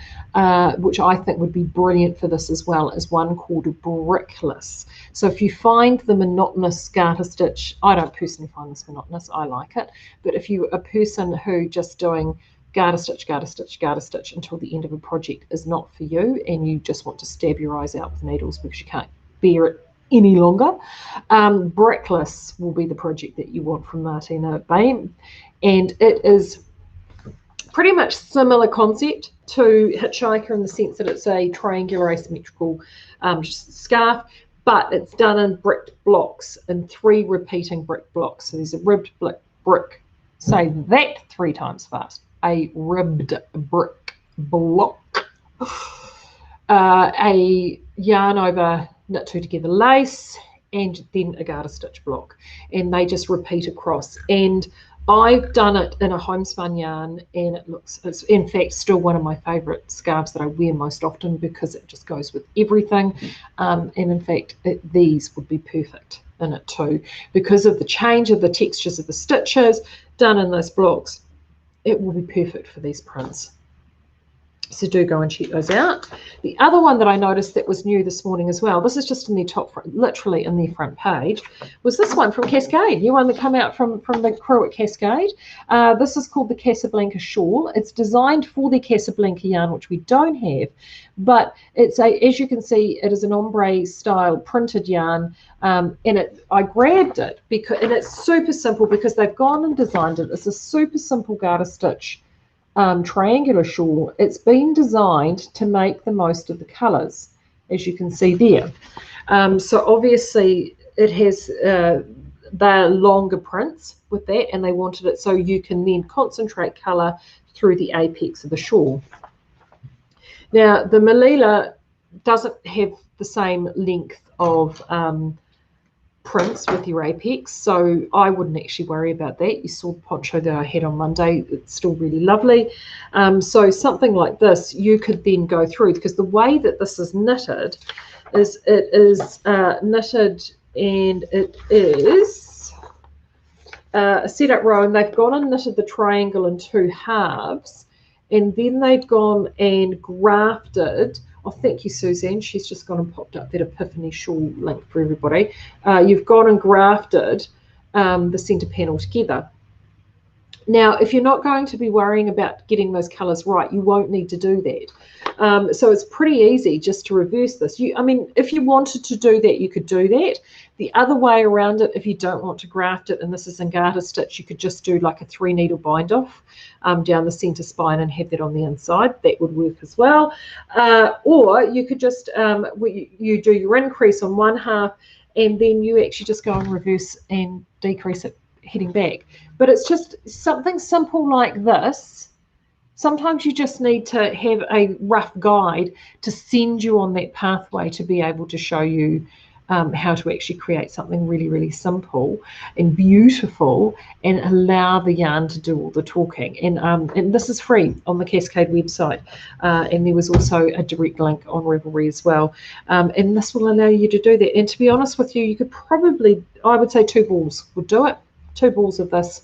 which I think would be brilliant for this as well, is one called Brickless. So if you find the monotonous garter stitch, I don't personally find this monotonous, I like it, but if you're a person who just doing garter stitch, garter stitch, garter stitch until the end of a project is not for you, and you just want to stab your eyes out with needles because you can't bear it any longer, Brickless will be the project that you want from Martina Bain. And it is pretty much similar concept to Hitchhiker in the sense that it's a triangular asymmetrical scarf, but it's done in brick blocks, in 3 repeating brick blocks. So there's a ribbed brick Say that 3 times fast. A ribbed brick block. A yarn over knit 2 together lace, and then a garter stitch block, and they just repeat across. And I've done it in a homespun yarn, and it's in fact still one of my favorite scarves that I wear most often because it just goes with everything. And in fact these would be perfect in it too, because of the change of the textures of the stitches done in those blocks. It will be perfect for these prints. So do go and check those out. The other one that I noticed that was new this morning as well, this is just in their top front, literally in their front page, was this one from Cascade, new one that come out from the crew at Cascade. This is called the Casablanca Shawl. It's designed for the Casablanca yarn, which we don't have, but it's as you can see, it is an ombre style printed yarn, and I grabbed it because, and it's super simple because they've gone and designed it. It's a super simple garter stitch triangular shawl. It's been designed to make the most of the colours, as you can see there. So obviously it has they're longer prints with that, and they wanted it so you can then concentrate colour through the apex of the shawl. Now the Malila doesn't have the same length of prints with your apex, so I wouldn't actually worry about that. You saw the poncho that I had on Monday, it's still really lovely. So something like this you could then go through, because the way that this is knitted is it is knitted, and it is a set up row, and they've gone and knitted the triangle in 2 halves, and then they've gone and grafted. Oh, thank you, Suzanne. She's just gone and popped up that Epiphany shawl link for everybody. You've gone and grafted the centre panel together. Now, if you're not going to be worrying about getting those colours right, you won't need to do that. So it's pretty easy just to reverse this. I mean, if you wanted to do that, you could do that. The other way around it, if you don't want to graft it, and this is in garter stitch, you could just do like a 3-needle bind off down the centre spine and have that on the inside. That would work as well. Or you could just, you do your increase on 1 half, and then you actually just go and reverse and decrease it heading back. But it's just something simple like this. Sometimes you just need to have a rough guide to send you on that pathway to be able to show you how to actually create something really, really simple and beautiful and allow the yarn to do all the talking. And this is free on the Cascade website. And there was also a direct link on Ravelry as well. And this will allow you to do that. And to be honest with you, you could probably, I would say 2 balls would do it. 2 balls of this.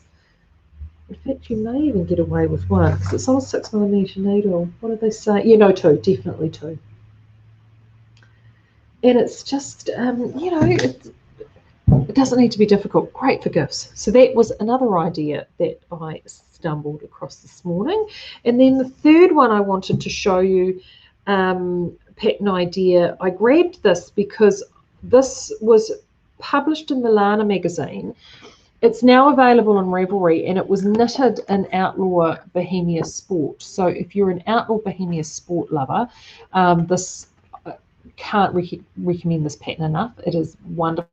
In fact, you may even get away with 1 because it's on a 6mm needle. What did they say? You know, 2, definitely 2. And it's just, you know, it doesn't need to be difficult. Great for gifts. So that was another idea that I stumbled across this morning. And then the third one I wanted to show you, pattern idea. I grabbed this because this was published in the Lana magazine. It's now available on Ravelry, and it was knitted in Outlaw Bohemia Sport. So if you're an Outlaw Bohemia Sport lover, this can't recommend this pattern enough. It is wonderful.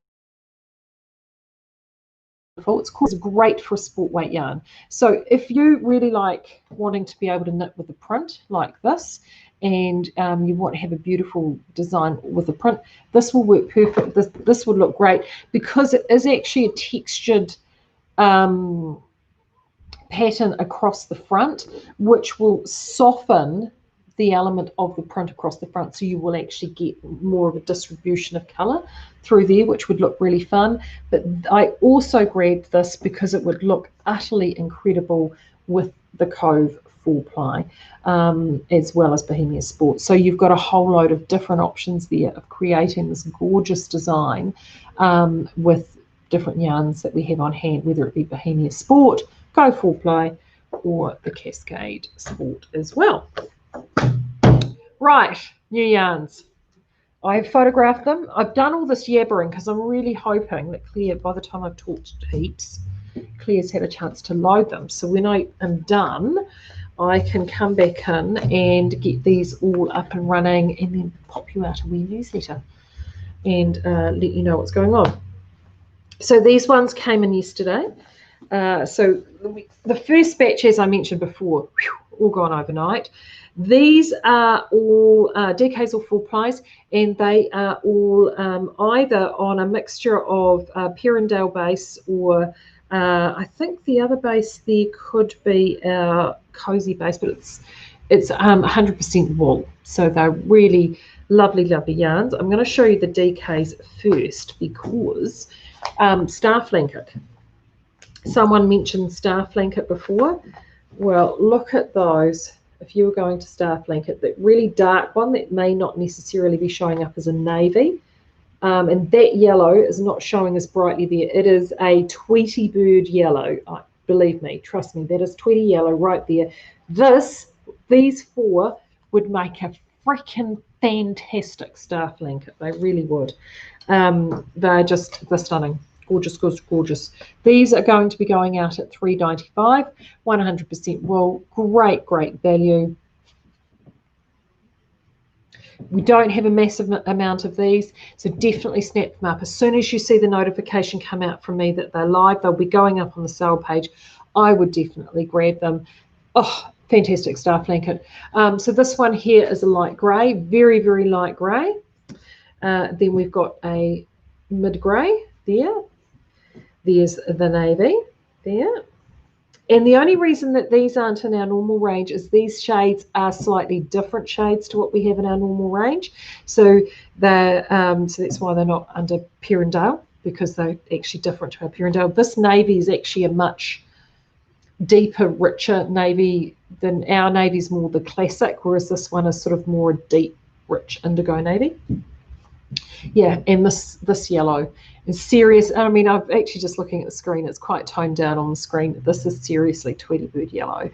It's great for a sport weight yarn. So if you really like wanting to be able to knit with a print like this, and you want to have a beautiful design with a print, this will work perfect. This would look great because it is actually a textured pattern across the front, which will soften the element of the print across the front, so you will actually get more of a distribution of colour through there, which would look really fun. But I also grabbed this because it would look utterly incredible with the Cove 4-ply, as well as Bohemia Sport. So you've got a whole load of different options there of creating this gorgeous design with different yarns that we have on hand, whether it be Bohemia Sport, Cove 4-ply, or the Cascade Sport as well. Right, new yarns. I've photographed them. I've done all this yabbering because I'm really hoping that Claire, by the time I've talked heaps, Claire's had a chance to load them. So when I am done, I can come back in and get these all up and running and then pop you out a wee newsletter and let you know what's going on. So these ones came in yesterday. So the first batch, as I mentioned before, all gone overnight. These are all decays or full plies, and they are all either on a mixture of Perindale base or I think the other base there could be our cozy base, but it's 100% wool. So they're really lovely, lovely yarns. I'm going to show you the decays first because Star Blanket. Someone mentioned Star Blanket before. Well, look at those. If you were going to Star Blanket, that really dark one that may not necessarily be showing up as a navy. And that yellow is not showing as brightly there. It is a Tweety Bird yellow. Believe me, trust me, that is Tweety yellow right there. These four would make a freaking fantastic Star Blanket. They really would. They're stunning. Gorgeous, gorgeous, gorgeous. These are going to be going out at $3.95, 100% wool. Great, great value. We don't have a massive amount of these, so definitely snap them up. As soon as you see the notification come out from me that they're live, they'll be going up on the sale page. I would definitely grab them. Oh, fantastic Star Blanket. So this one here is a light grey, very, very light grey. Then we've got a mid-grey there. There's the navy there. And the only reason that these aren't in our normal range is these shades are slightly different shades to what we have in our normal range. So so that's why they're not under Perindale, because they're actually different to our Perindale. This navy is actually a much deeper, richer navy than our navy's more the classic, whereas this one is sort of more deep, rich indigo navy. Yeah, and this yellow is serious. I mean, I'm actually just looking at the screen. It's quite toned down on the screen. This is seriously Tweety Bird yellow,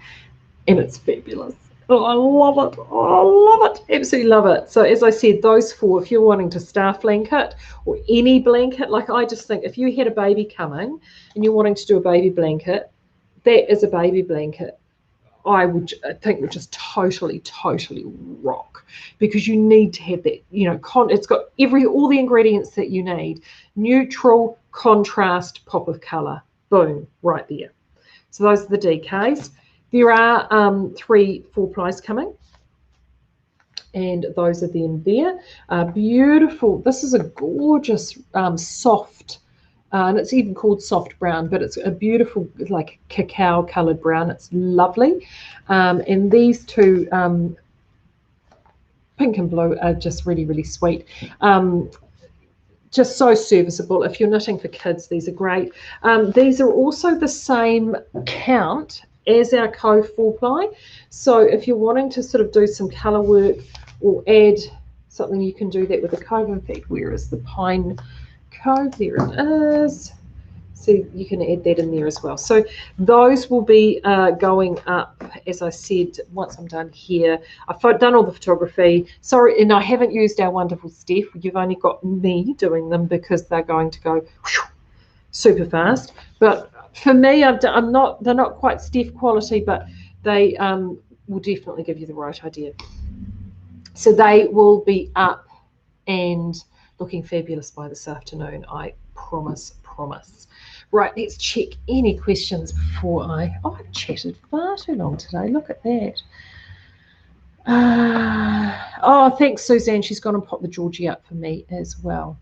and it's fabulous. Oh, I love it. Oh, I love it. Absolutely love it. So as I said, those four, if you're wanting to Star Blanket or any blanket, like I just think if you had a baby coming and you're wanting to do a baby blanket, that is a baby blanket. I think would just totally, totally rock, because you need to have that, it's got all the ingredients that you need. Neutral, contrast, pop of colour. Boom, right there. So those are the DKs. There are 3 full plies coming, and those are them there. Beautiful. This is a gorgeous soft, and it's even called soft brown, but it's a beautiful, like cacao coloured brown. It's lovely. And these two, pink and blue, are just really, really sweet. Just so serviceable. If you're knitting for kids, these are great. These are also the same count as our Cove 4-ply. So if you're wanting to sort of do some colour work or add something, you can do that with a Cove. In fact, where is the Pine Cove? There it is. So you can add that in there as well. So those will be going up, as I said, once I'm done here. I've done all the photography. Sorry, and I haven't used our wonderful Steph. You've only got me doing them because they're going to go super fast. But for me, they're not quite Steph quality, but they will definitely give you the right idea. So they will be up and looking fabulous by this afternoon. I promise. Right, let's check any questions before I've chatted far too long today. Look at that. Oh, thanks, Suzanne. She's gone and popped the Georgie up for me as well.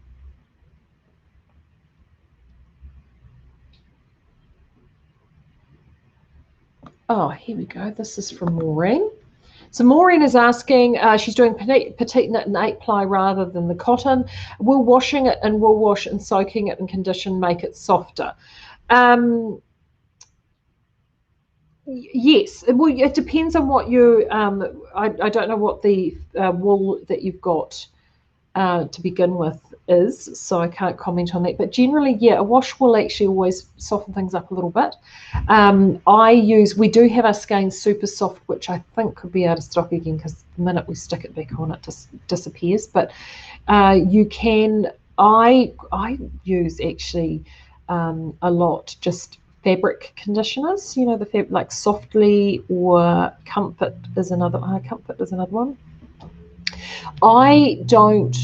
Oh, here we go. This is from Maureen. So Maureen is asking, she's doing petite knit and 8-ply rather than the cotton. Will washing it in wool wash and soaking it in condition make it softer? Yes. Well, it depends on what you. I don't know what the wool that you've got to begin with is, so I can't comment on that. But generally, yeah, a wash will actually always soften things up a little bit. We do have our Skeinz Super Soft, which I think could be out of stock again, because the minute we stick it back on, it just disappears. But you can. I use actually a lot just fabric conditioners. You know, the like Softly or Comfort is another. Comfort is another one. I don't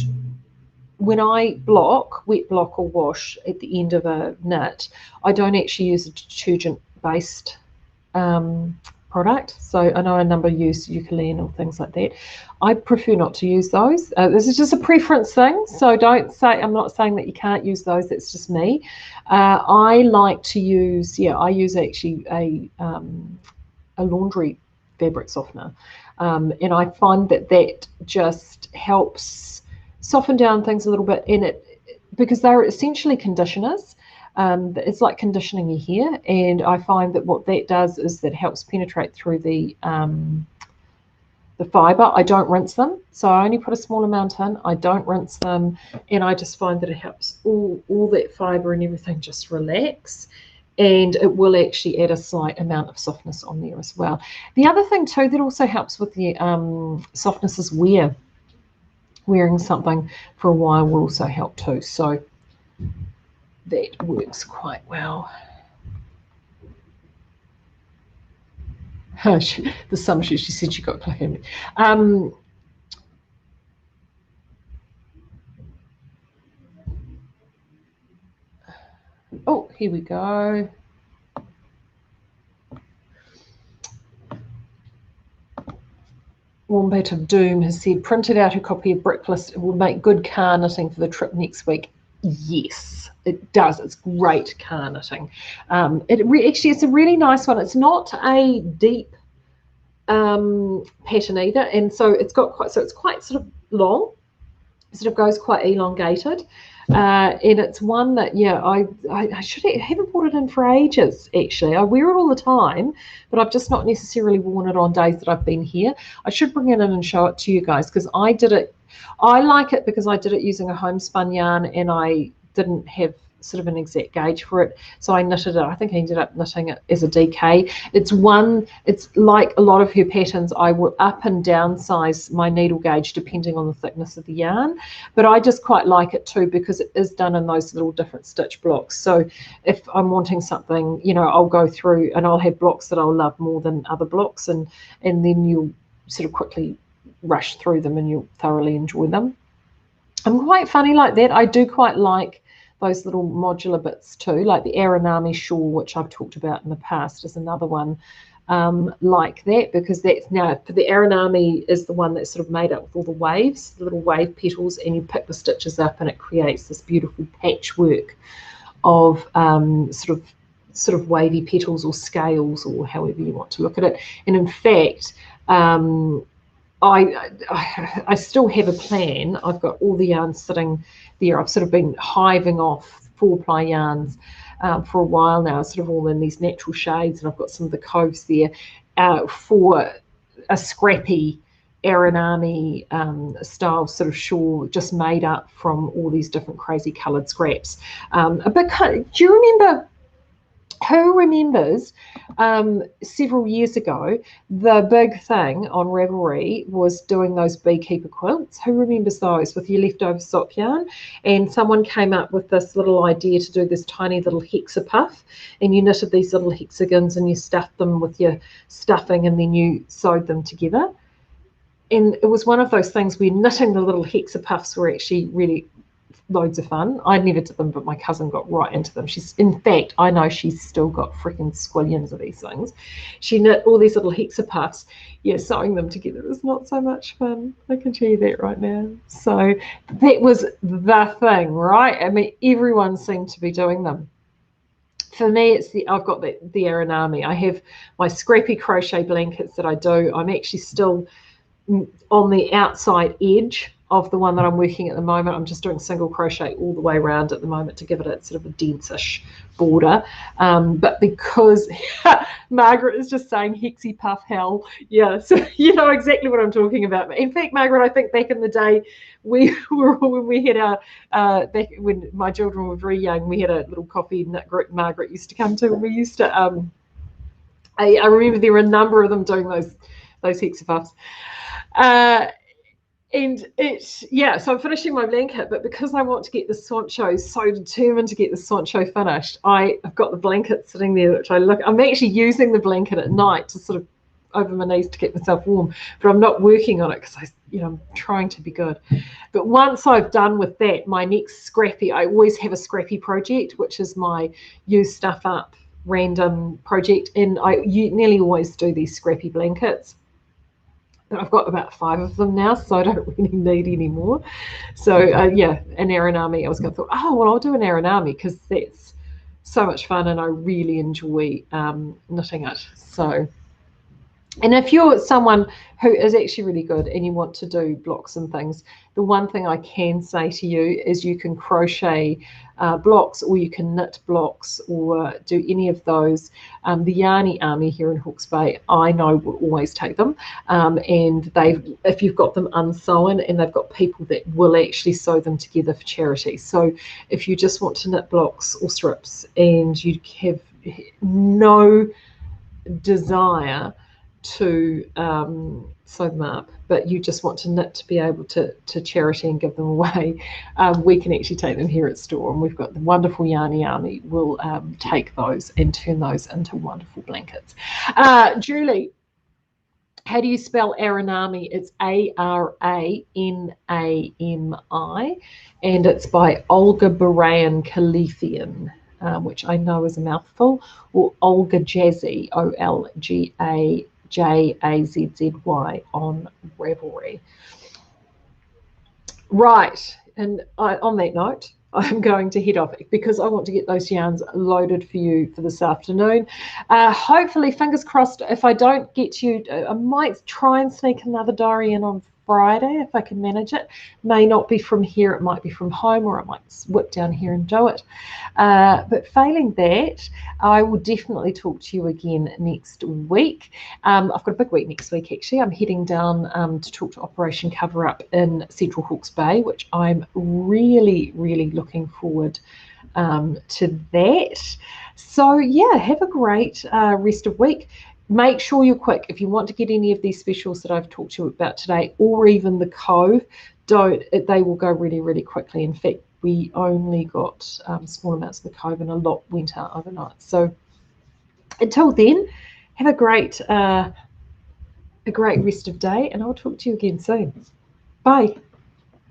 when I wet block or wash at the end of a knit, I don't actually use a detergent-based product. So I know a number use Eucalyptus or things like that. I prefer not to use those. This is just a preference thing. So don't say, I'm not saying that you can't use those. That's just me. I like to use, I use actually a laundry fabric softener. And I find that just helps soften down things a little bit in it, because they're essentially conditioners. It's like conditioning your hair, and I find that what that does is that helps penetrate through the fibre. I don't rinse them, so I only put a small amount in. I don't rinse them, and I just find that it helps all that fibre and everything just relax, and it will actually add a slight amount of softness on there as well. The other thing too that also helps with the softness is wear. Wearing something for a while will also help too, so that works quite well. The summer shoot, she said she got clicking. Oh, here we go. Wombat of Doom has said, printed out a copy of Bricklist. It will make good car knitting for the trip next week. Yes, it does. It's great car knitting. Actually, it's a really nice one. It's not a deep pattern either, and so it's quite sort of long. It sort of goes quite elongated. And it's one that, I haven't brought it in for ages, actually. I wear it all the time, but I've just not necessarily worn it on days that I've been here. I should bring it in and show it to you guys, because I like it because I did it using a homespun yarn, and I didn't have sort of an exact gauge for it, so I knitted it. I think I ended up knitting it as a DK. It's like a lot of her patterns, I will up and down size my needle gauge depending on the thickness of the yarn, but I just quite like it too because it is done in those little different stitch blocks. So if I'm wanting something, I'll go through and I'll have blocks that I'll love more than other blocks, and then you'll sort of quickly rush through them and you'll thoroughly enjoy them. I'm quite funny like that. I do quite like those little modular bits too, like the Aranami shawl, which I've talked about in the past, is another one like that, because that's now, for the Aranami is the one that's sort of made up with all the waves, the little wave petals, and you pick the stitches up and it creates this beautiful patchwork of sort of wavy petals or scales, or however you want to look at it. And in fact, I still have a plan. I've got all the yarns sitting there. I've sort of been hiving off 4-ply yarns for a while now, sort of all in these natural shades, and I've got some of the coves there for a scrappy Aranami style sort of shawl, just made up from all these different crazy coloured scraps. Do you remember? Who remembers several years ago, the big thing on Ravelry was doing those beekeeper quilts? Who remembers those with your leftover sock yarn? And someone came up with this little idea to do this tiny little hexa puff, and you knitted these little hexagons and you stuffed them with your stuffing, and then you sewed them together. And it was one of those things where knitting the little hexa puffs were actually really loads of fun. I never did them, but my cousin got right into them. In fact, I know she's still got freaking squillions of these things. She knit all these little hexa puffs. Yeah, sewing them together is not so much fun. I can tell you that right now. So that was the thing, right? I mean, everyone seemed to be doing them. For me, I've got the Aranami. I have my scrappy crochet blankets that I do. I'm actually still on the outside edge of the one that I'm working at the moment. I'm just doing single crochet all the way around at the moment to give it a sort of a dense-ish border. But because Margaret is just saying hexy puff hell, yeah, so you know exactly what I'm talking about. In fact, Margaret, I think back in the day when we had our back when my children were very young, we had a little coffee knit group Margaret used to come to, and we used to I remember there were a number of them doing those hexa puffs. And it's, so I'm finishing my blanket, but because I want to get the Swancho, so determined to get the Swancho finished, I've got the blanket sitting there, which I'm actually using the blanket at night to sort of, over my knees to keep myself warm, but I'm not working on it because I'm trying to be good. But once I've done with that, my next scrappy, I always have a scrappy project, which is my use stuff up random project, and you nearly always do these scrappy blankets. But I've got about 5 of them now, so I don't really need any more. So yeah, an aranami. I was going to thought, oh well, I'll do an aranami because that's so much fun, and I really enjoy knitting it. So. And if you're someone who is actually really good and you want to do blocks and things, the one thing I can say to you is you can crochet blocks, or you can knit blocks, or do any of those. The Yarny Army here in Hawke's Bay, I know, will always take them. And if you've got them unsewn, and they've got people that will actually sew them together for charity. So if you just want to knit blocks or strips and you have no desire to sew them up, but you just want to knit to be able to charity and give them away, we can actually take them here at store, and we've got the wonderful Yarny Army will take those and turn those into wonderful blankets. Julie, how do you spell Aranami? It's Aranami, and it's by Olga Barayan Khalifian, which I know is a mouthful, or Olga Jazzy, OLGAJAZZY on Ravelry. Right, and on that note, I'm going to head off because I want to get those yarns loaded for you for this afternoon. Hopefully, fingers crossed, if I don't get you, I might try and sneak another diary in on Friday if I can manage it. May not be from here, it might be from home, or I might whip down here and do it. But failing that, I will definitely talk to you again next week. I've got a big week next week, actually. I'm heading down to talk to Operation Cover Up in Central Hawke's Bay, which I'm really, really looking forward to that. So yeah, have a great rest of week. Make sure you're quick. If you want to get any of these specials that I've talked to you about today, or even the Cove, they will go really, really quickly. In fact, we only got small amounts of the Cove, and a lot went out overnight. So until then, have a great rest of day, and I'll talk to you again soon. Bye.